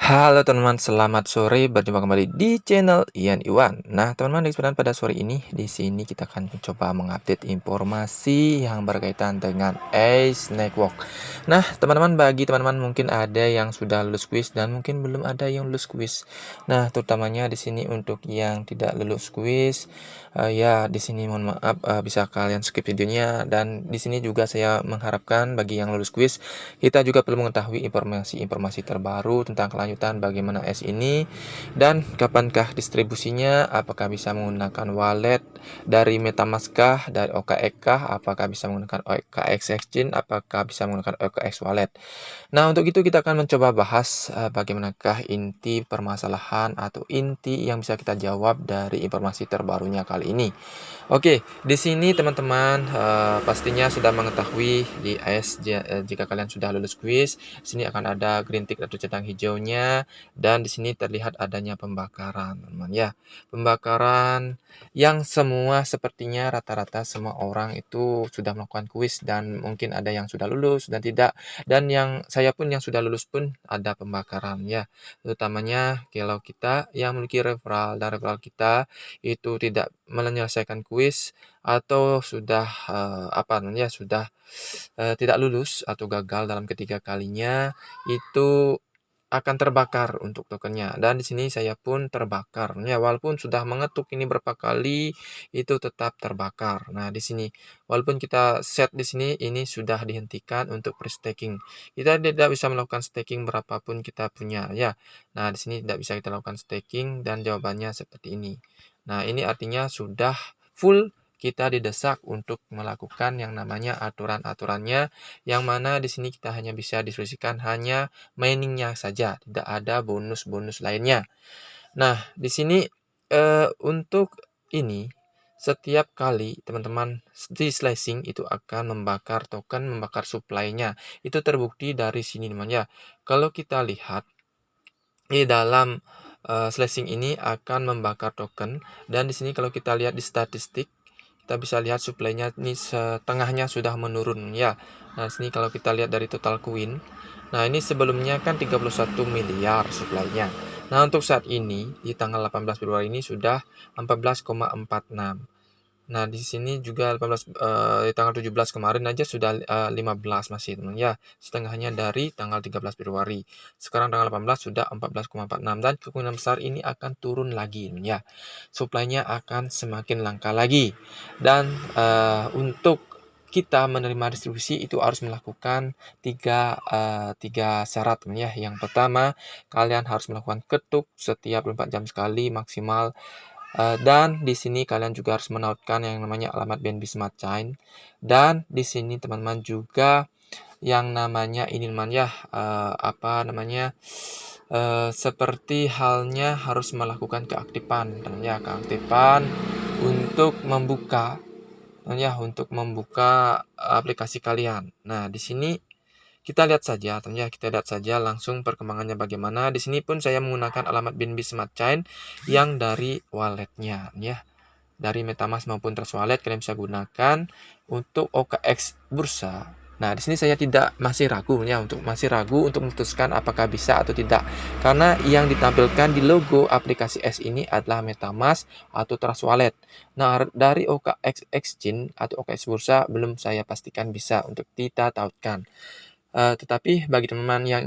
Halo teman-teman, selamat sore. Berjumpa kembali di channel Ian Iwan. Nah, teman-teman, di kesempatan pada sore ini, di sini kita akan mencoba mengupdate informasi yang berkaitan dengan Ace Network. Nah, teman-teman, bagi teman-teman mungkin ada yang sudah lulus kuis dan mungkin belum ada yang lulus kuis. Nah, terutamanya di sini untuk yang tidak lulus kuis, ya di sini mohon maaf, bisa kalian skip videonya, dan di sini juga saya mengharapkan bagi yang lulus kuis kita juga perlu mengetahui informasi-informasi terbaru tentang kelanjutan bagaimana es ini dan kapankah distribusinya, apakah bisa menggunakan wallet dari MetaMask kah, dari OKX kah, apakah bisa menggunakan OKX Exchange, apakah bisa menggunakan OKX Wallet. Nah, untuk itu kita akan mencoba bahas bagaimanakah inti permasalahan atau inti yang bisa kita jawab dari informasi terbarunya kali ini. Oke, di sini teman-teman pastinya sudah mengetahui di AS jika kalian sudah lulus kuis, di sini akan ada green tick atau centang hijaunya dan di sini terlihat adanya pembakaran, teman-teman ya. Pembakaran yang semua sepertinya rata-rata semua orang itu sudah melakukan kuis dan mungkin ada yang sudah lulus dan tidak, dan yang saya pun yang sudah lulus pun ada pembakaran ya. Terutamanya kalau kita yang memiliki referral dan referral kita itu tidak menyelesaikan kuis atau sudah apa namanya sudah tidak lulus atau gagal dalam ketiga kalinya, itu akan terbakar untuk tokennya. Dan di sini saya pun terbakar ya, walaupun sudah mengetuk ini berapa kali itu tetap terbakar. Nah, di sini walaupun kita set di sini ini sudah dihentikan untuk pre-staking. Kita tidak bisa melakukan staking berapapun kita punya ya. Nah, di sini tidak bisa kita lakukan staking dan jawabannya seperti ini. Nah, ini artinya sudah full kita didesak untuk melakukan yang namanya aturan-aturannya, yang mana di sini kita hanya bisa diskusikan hanya miningnya saja, tidak ada bonus-bonus lainnya. Nah, di sini untuk ini setiap kali teman-teman di slicing itu akan membakar token, membakar supply-nya. Itu terbukti dari sini teman ya. Kalau kita lihat di dalam slicing ini akan membakar token, dan di sini kalau kita lihat di statistik kita bisa lihat supply-nya ini setengahnya sudah menurun ya. Nah, sini kalau kita lihat dari total koin, nah ini sebelumnya kan 31 miliar supply-nya. Nah, untuk saat ini di tanggal 18 Februari ini sudah 14,46. Nah, di sini juga 18 di tanggal 17 kemarin aja sudah 15 masih teman ya. Setengahnya dari tanggal 13 Februari. Sekarang tanggal 18 sudah 14,46 dan kemungkinan besar ini akan turun lagi teman ya. Supply-nya akan semakin langka lagi. Dan untuk kita menerima distribusi itu harus melakukan tiga syarat teman ya. Yang pertama, kalian harus melakukan ketuk setiap 24 jam sekali maksimal. Dan di sini kalian juga harus menautkan yang namanya alamat BNB Smart Chain. Dan di sini teman-teman juga yang namanya ini teman ya, apa namanya, seperti halnya harus melakukan keaktifan teman ya, keaktifan untuk membuka teman ya, untuk membuka aplikasi kalian. Nah, di sini kita lihat saja, teman ya, kita lihat saja langsung perkembangannya bagaimana. Di sini pun saya menggunakan alamat BNB Smart Chain yang dari walletnya, ya. Dari MetaMask maupun Trust Wallet kalian bisa gunakan untuk OKX Bursa. Nah, di sini saya masih ragu untuk memutuskan apakah bisa atau tidak. Karena yang ditampilkan di logo aplikasi S ini adalah MetaMask atau Trust Wallet. Nah, dari OKX Exchange atau OKX Bursa belum saya pastikan bisa untuk kita tautkan. Tetapi bagi teman-teman yang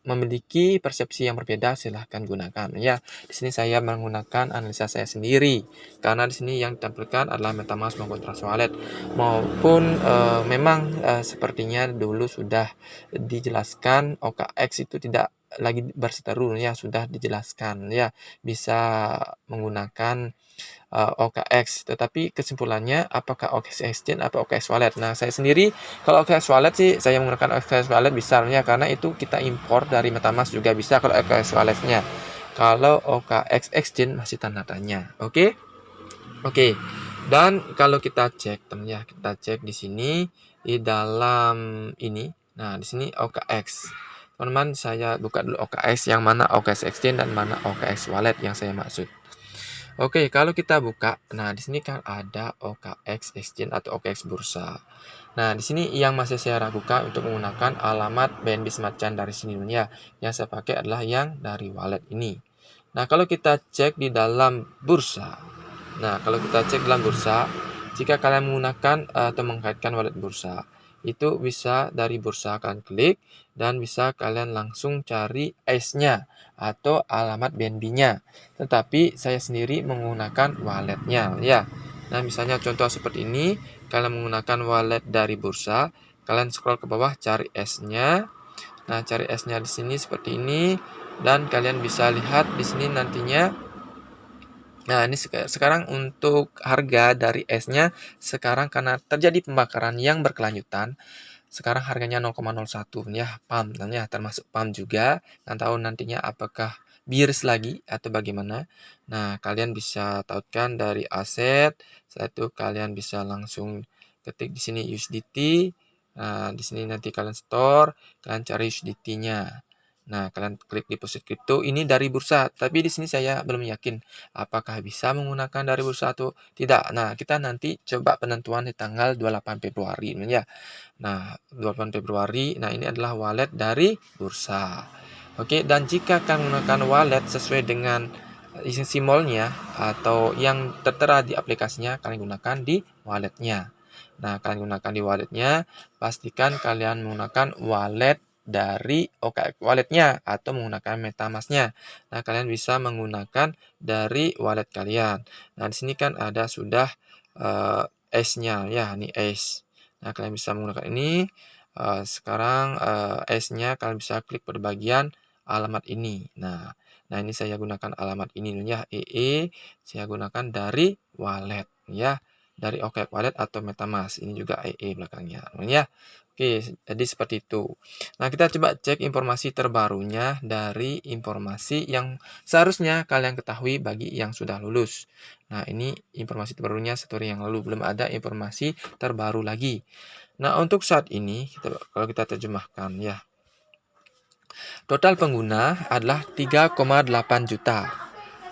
memiliki persepsi yang berbeda, silahkan gunakan ya. Di sini saya menggunakan analisa saya sendiri karena di sini yang ditampilkan adalah MetaMask maupun Trust Wallet, maupun memang sepertinya dulu sudah dijelaskan OKX itu tidak lagi berseteru ya, sudah dijelaskan ya, bisa menggunakan OKX. Tetapi kesimpulannya apakah OKX Exchange atau OKX Wallet? Nah, saya sendiri kalau OKX Wallet sih saya menggunakan OKX Wallet bisa ya, karena itu kita impor dari MetaMask juga bisa kalau OKX Wallet-nya. Kalau OKX Exchange masih tanda tanya. Oke? Oke. Dan kalau kita cek teman ya, kita cek di sini di dalam ini. Nah, di sini OKX. Teman-teman, saya buka dulu OKX yang mana OKX Exchange dan mana OKX Wallet yang saya maksud. Oke, kalau kita buka, nah di sini kan ada OKX Exchange atau OKX Bursa. Nah, di sini yang masih saya ragukan untuk menggunakan alamat BNB Smart Chain dari sini dulu ya. Yang saya pakai adalah yang dari wallet ini. Nah, kalau kita cek di dalam bursa. Nah, kalau kita cek dalam bursa, jika kalian menggunakan atau mengkaitkan wallet bursa, itu bisa dari bursa kalian klik dan bisa kalian langsung cari ACE-nya atau alamat BNB-nya. Tetapi saya sendiri menggunakan walletnya ya. Nah, misalnya contoh seperti ini, kalian menggunakan wallet dari bursa, kalian scroll ke bawah cari ACE-nya. Nah, cari ACE-nya di sini seperti ini dan kalian bisa lihat di sini nantinya. Nah, ini sekarang untuk harga dari ACE-nya sekarang karena terjadi pembakaran yang berkelanjutan, sekarang harganya 0,01 ya, pump ya, termasuk pump juga. Nggak tahu nantinya apakah bearish lagi atau bagaimana. Nah, kalian bisa tautkan dari aset, setelah itu kalian bisa langsung ketik di sini USDT. Nah, di sini nanti kalian store, kalian cari USDT-nya. Nah, kalian klik deposit crypto ini dari bursa, tapi di sini saya belum yakin apakah bisa menggunakan dari bursa atau tidak. Nah, kita nanti coba penentuan di tanggal 28 Februari ya. Nah, 28 Februari, nah ini adalah wallet dari bursa. Oke, dan jika kalian menggunakan wallet sesuai dengan isi simbolnya atau yang tertera di aplikasinya, kalian gunakan di walletnya. Nah, kalian gunakan di walletnya, pastikan kalian menggunakan wallet dari OKX walletnya atau menggunakan MetaMask-nya. Nah, kalian bisa menggunakan dari wallet kalian. Nah, di sini kan ada sudah ACE-nya ya, ini ACE. Nah, kalian bisa menggunakan ini. Sekarang ACE-nya kalian bisa klik pada bagian alamat ini. Nah ini saya gunakan alamat ini ya, saya gunakan dari wallet ya, dari OKX Wallet atau MetaMask. Ini juga belakangnya ya. Oke, jadi seperti itu. Nah, kita coba cek informasi terbarunya dari informasi yang seharusnya kalian ketahui bagi yang sudah lulus. Nah, ini informasi terbarunya satu hari yang lalu, belum ada informasi terbaru lagi. Nah, untuk saat ini, kalau kita terjemahkan ya, total pengguna adalah 3,8 juta.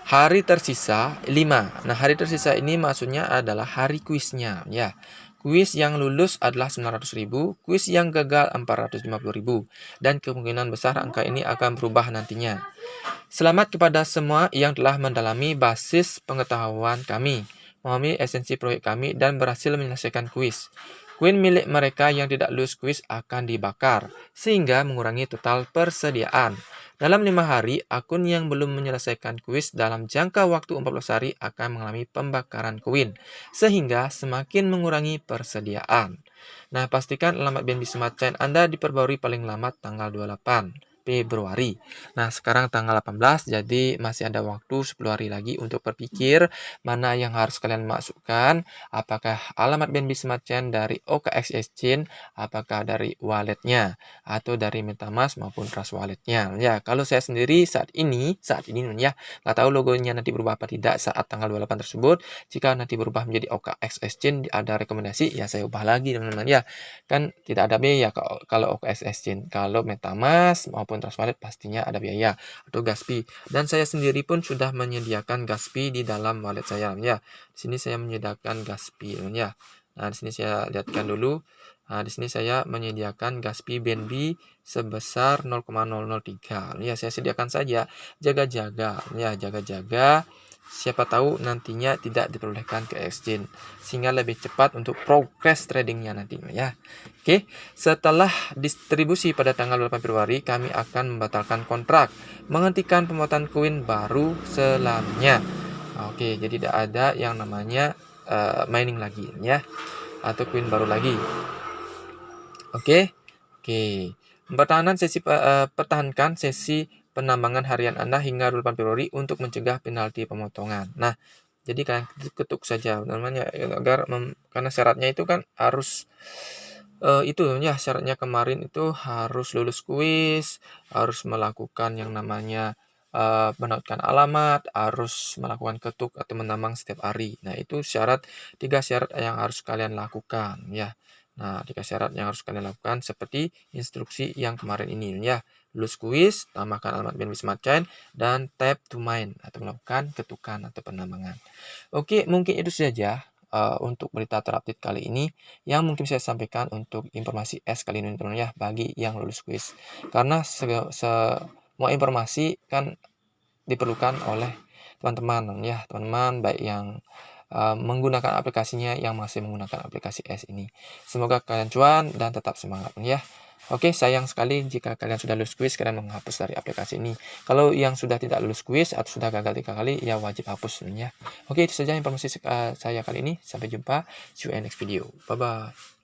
Hari tersisa 5. Nah, hari tersisa ini maksudnya adalah hari kuisnya ya. Kuis yang lulus adalah 900.000, kuis yang gagal 450.000, dan kemungkinan besar angka ini akan berubah nantinya. Selamat kepada semua yang telah mendalami basis pengetahuan kami, memahami esensi proyek kami, dan berhasil menyelesaikan kuis. Koin milik mereka yang tidak lulus kuis akan dibakar, sehingga mengurangi total persediaan. Dalam 5 hari, akun yang belum menyelesaikan kuis dalam jangka waktu 14 hari akan mengalami pembakaran koin, sehingga semakin mengurangi persediaan. Nah, pastikan alamat BNB Smart Chain Anda diperbarui paling lambat tanggal 28 Februari. Nah, sekarang tanggal 18, jadi masih ada waktu 10 hari lagi untuk berpikir mana yang harus kalian masukkan, apakah alamat BNB Smart Chain dari OKX Exchange, apakah dari walletnya, atau dari MetaMask maupun Trust Walletnya. Ya, kalau saya sendiri saat ini ya, nggak tahu logonya nanti berubah apa tidak saat tanggal 28 tersebut. Jika nanti berubah menjadi OKX Exchange, ada rekomendasi, ya saya ubah lagi teman-teman ya. Kan tidak ada biaya kalau OKX Exchange. Kalau MetaMask maupun Trust Wallet pastinya ada biaya atau gas fee. Dan saya sendiri pun sudah menyediakan gas fee di dalam wallet saya ya. Di sini saya menyediakan gas fee ya. Nah, di sini saya lihatkan dulu. Nah, di sini saya menyediakan gas fee BNB sebesar 0,003. Ya, saya sediakan saja. Jaga-jaga ya, jaga-jaga. Siapa tahu nantinya tidak diperbolehkan ke exchange sehingga lebih cepat untuk progress tradingnya nantinya ya. Oke, setelah distribusi pada tanggal 8 Februari, kami akan membatalkan kontrak, menghentikan pembuatan koin baru selamanya. Oke, jadi tidak ada yang namanya mining lagi ya, atau koin baru lagi. Oke, oke. Pertahankan sesi penambangan harian Anda hingga 8 Februari untuk mencegah penalti pemotongan. Nah, jadi kalian ketuk saja namanya agar karena syaratnya itu kan harus itu ya, syaratnya kemarin itu harus lulus kuis, harus melakukan yang namanya menautkan alamat, harus melakukan ketuk atau menambang setiap hari. Nah, itu 3 syarat yang harus kalian lakukan ya. Nah, dikasih syarat yang harus kalian lakukan seperti instruksi yang kemarin ini ya. Lulus kuis, tambahkan alamat BNB Smart Chain, dan tap to mine atau melakukan ketukan atau penambangan. Oke, mungkin itu saja untuk berita terupdate kali ini yang mungkin saya sampaikan untuk informasi S kali ini teman-teman ya bagi yang lulus kuis. Karena semua informasi kan diperlukan oleh teman-teman ya, teman-teman baik yang menggunakan aplikasinya yang masih menggunakan aplikasi S ini. Semoga kalian cuan dan tetap semangat ya. Oke, sayang sekali jika kalian sudah lulus kuis, kalian menghapus dari aplikasi ini. Kalau yang sudah tidak lulus kuis atau sudah gagal 3 kali, ya wajib hapus ya. Oke, itu saja informasi saya kali ini. Sampai jumpa. See you in next video. Bye-bye.